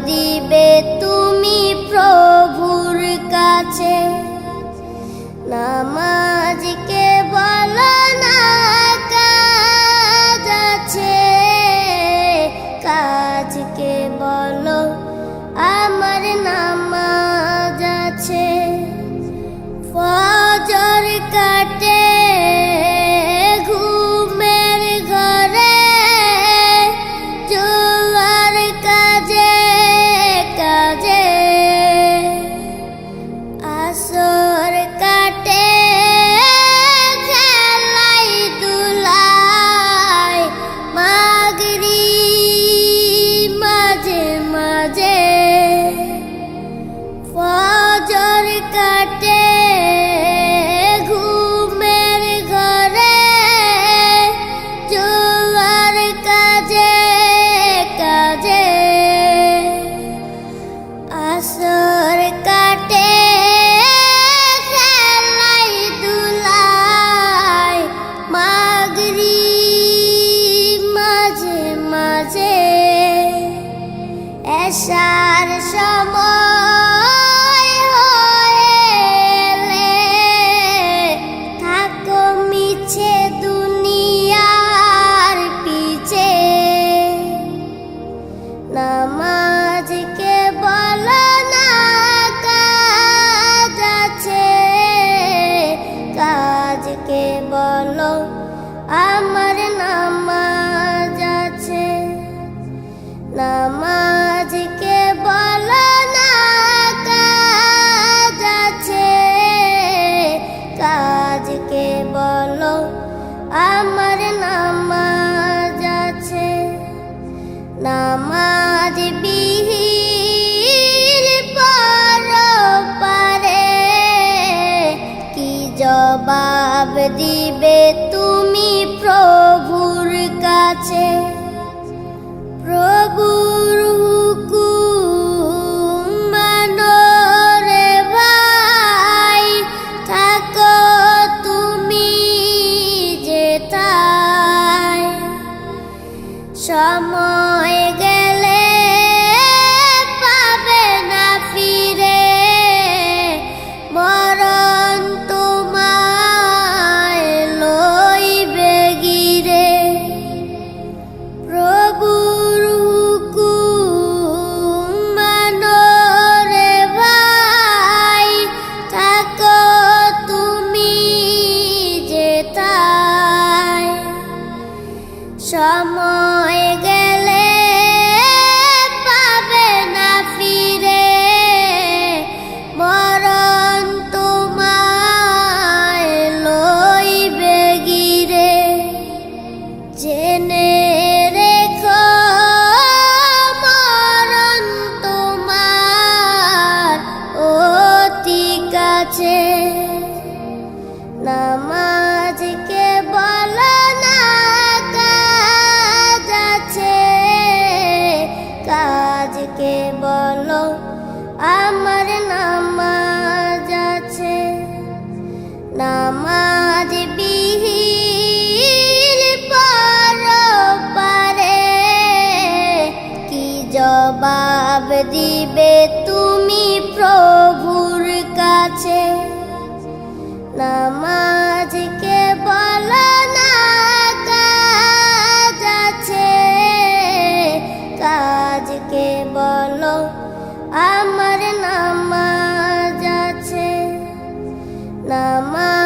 দিবে তুমি প্রভুর কাছে। নামাজকে বলো না কাজ আছে, কাজকে বলো আমার নামাজ আছে। ফজর কাটে ঘুমের ঘরে, জোয়ার কাজে কাজে। আসর কাটে খেলাই দুলাই, মাগরিব মাঝে মাঝে। ফজর কাটে ঘুমের ঘরে, জোয়ার কাজে কাজে। আসর কাটে খেলাই দুলাই, মাগরিব মাঝে মাঝে। এশার সময় হলে থাকো মিছে দুনিয়ার পিছে। নামাজকে বলো না কাজ আছে, কাজকে বলো আমার নামাজ আছে। নামাজকে বলো না কাজ আছে, কাজকে বলো আমার নামাজ আছে। নামাজ বিহীন পরপারে কি জবাব দিবে তুমি প্রভুর কাছে। প্রভুর হুকুম মানো রে ভাই, থাকো তুমি যেথায়। সময় গেলে পাবে না ফিরে, মরণ তোমায় লইবে গিরে। প্রভুর হুকুম মানো রে ভাই, থাকো তুমি যেথায়। সময় গেলে পাবে না ফিরে, মরণ তোমায় লইবে গিরে। জেনে রেখো মরণ তোমার অতি কাছে। নামাজকে বলো না কাজ আছে, কাজকে বলো আমার নামাজ আছে। নামাজ বিহীন পরপারে কি জবাব দিবে তুমি প্রভুর কাছে। নামাজকে বলো না কাজ আছে, কাজকে বলো আমার নামাজ আছে। নামাজ